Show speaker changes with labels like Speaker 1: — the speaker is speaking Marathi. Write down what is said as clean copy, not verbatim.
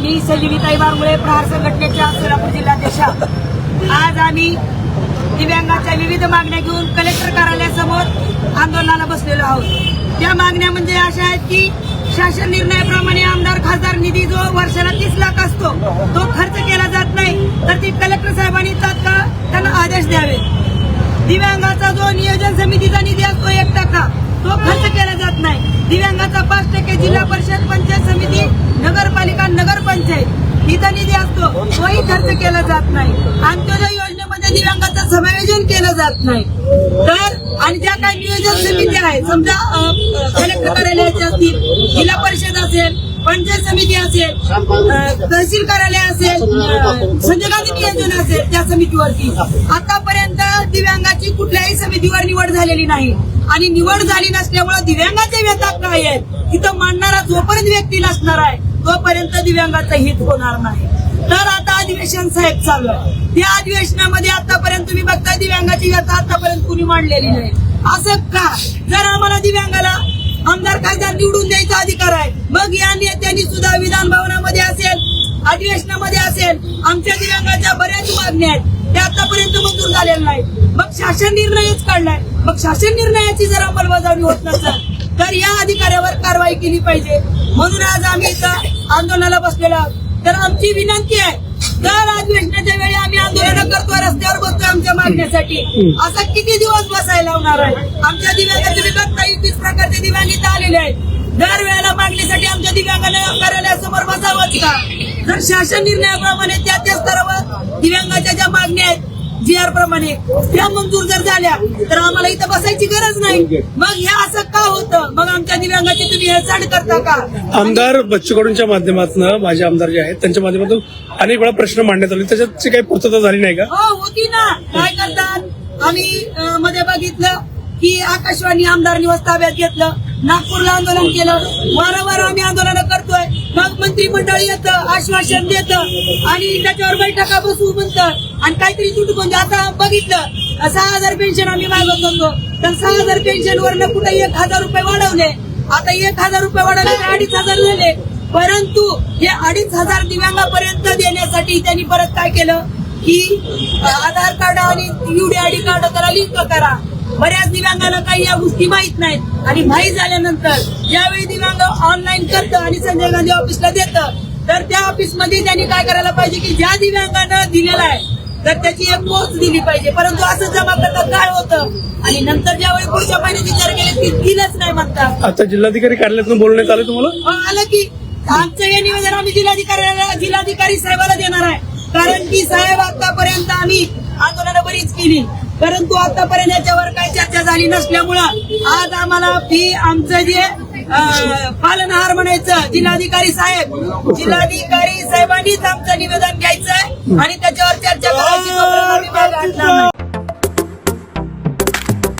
Speaker 1: मी संजीवीताई बारमुळे प्रहार संघटनेच्या सोलापूर जिल्हाध्यक्ष. आज आम्ही दिव्यांगाच्या विविध मागण्या घेऊन कलेक्टर कार्यालयासमोर आंदोलनाला बसलेलो आहोत. त्या मागण्या म्हणजे अशा आहेत की शासन निर्णयाप्रमाणे आमदार खासदार निधी जो वर्षाला 30 लाख असतो तो खर्च केला जात नाही, तर ती कलेक्टर साहेबांनी तात्काळ त्यांना आदेश द्यावे. दिव्यांगाचा जो नियोजन समितीचा निधी असतो 1% तो खर्च केला जात नाही. दिव्यांगाचा 5% जिल्हा परिषद पंचायत समिती नगरपालिका नगरपंचायत इथं निधी असतो तोही खर्च केला जात नाही. अंत्योदय योजनेमध्ये दिव्यांगाचं समायोजन केलं जात नाही. तर आणि ज्या काही नियोजन समिती आहे, समजा कलेक्टर कार्यालयाच्या असतील, जिल्हा परिषद असेल, पंचायत समिती असेल, तहसील कार्यालय असेल, संजय गांधी नियोजन असेल, त्या समितीवरती आतापर्यंत दिव्यांगाची कुठल्याही समितीवर निवड झालेली नाही. आणि निवड झाली नसल्यामुळे दिव्यांगाचे व्यथा काय आहेत तिथं मांडणारा जोपर्यंत व्यक्ती नसणार आहे तोपर्यंत दिव्यांगाचं हित होणार नाही. तर आता अधिवेशन साहेब चालू आहे. त्या अधिवेशनामध्ये आतापर्यंत तुम्ही बघताय दिव्यांगाची व्यथा आतापर्यंत कुणी मांडलेली नाही. असं का? जर आम्हाला दिव्यांगाला आमदार खासदार निवडून द्यायचा अधिकार आहे, मग या नेत्यांनी सुद्धा विधान भवनामध्ये असेल, अधिवेशनामध्ये असेल, आमच्या दिव्यांगाच्या बऱ्याच मागण्या आहेत त्या आतापर्यंत मंजूर झालेल्या नाहीत. मग शासन निर्णयच काढलाय. मग शासन निर्णयाची जर अंमलबजावणी होत नसेल तर या अधिकाऱ्यावर कारवाई केली पाहिजे. म्हणून आज आम्ही इथं आंदोलनाला बसलेलो आहोत. तर आमची विनंती आहे, दर अधिवेशनाच्या वेळी आम्ही आंदोलन करतो, रस्त्यावर बसतो आमच्या मागण्यासाठी. असं किती दिवस बसायला लावणार आहे? आमच्या दिव्यांगाचे विभाग 23 प्रकारचे दिव्यांग इथं आलेले आहेत. दर वेळेला मागणीसाठी आमच्या दिव्यांगाला कार्यालयासमोर बसावंच का? जर शासन निर्णयाप्रमाणे त्या स्तरावर दिव्यांगाच्या ज्या मागण्या आहेत GR प्रमाणे त्या मंजूर जर झाल्या तर आम्हाला इथं बसायची गरज नाही. मग हे असं का होतं? मग आमच्या दिव्यांगाची तुम्ही हेळसांड करता का?
Speaker 2: आमदार बच्चू कडूंच्या माध्यमातून माझे आमदार जे आहेत त्यांच्या माध्यमातून अनेक वेळा प्रश्न मांडण्यात आले, त्याच्याची काही पूर्तता झाली नाही का?
Speaker 1: हो, होती ना. काय करतात? आम्ही मध्ये बघितलं की आकाशवाणी आमदार निवास ताब्यात घेतलं, नागपूरला आंदोलन केलं, वारंवार आम्ही आंदोलन करतोय. मग मंत्रिमंडळ येतं, आश्वासन देतं आणि त्याच्यावर बैठका बसवू म्हणतं आणि काहीतरी तुटपुंज. आता बघितलं 6,000 पेन्शन आम्ही मागत होतो, तर 6,000 पेन्शन वरनं कुठे 1,000 रुपये वाढवले. आता 1,000 रुपये वाढवले तर 2,500 झाले. परंतु हे 2,500 दिव्यांगापर्यंत देण्यासाठी त्यांनी परत काय केलं की आधार कार्ड आणि UDID कार्ड त्याला लिंक करा. बऱ्याच दिव्यांगाला काही या गोष्टी माहित नाहीत आणि माहीत झाल्यानंतर ज्यावेळी दिव्यांग ऑनलाईन करतं आणि संजय गांधी ऑफिसला देतं तर त्या ऑफिसमध्ये त्यांनी काय करायला पाहिजे की ज्या दिव्यांगानं दिलेला आहे तर त्याची एक पोच दिली पाहिजे. परंतु असं जमा करतात काय होतं आणि नंतर ज्यावेळी पुढच्या महिन्यात विचार केले ती दिलंच नाही म्हणतात.
Speaker 2: आता जिल्हाधिकारी कार्यालयातून बोलण्यात आलं तुम्हाला?
Speaker 1: आलं की आमचं हे निवेदन आम्ही जिल्हाधिकारी साहेबाला देणार आहे. कारण की साहेब आतापर्यंत आम्ही आंदोलनं बरीच केली परंतु आतापर्यंत याच्यावर काही चर्चा झाली नसल्यामुळं आज आम्हाला आमचं जे पालनहार म्हणायचं जिल्हाधिकारी साहेबांनीच आमचं निवेदन घ्यायचंय आणि त्याच्यावर चर्चा करायची.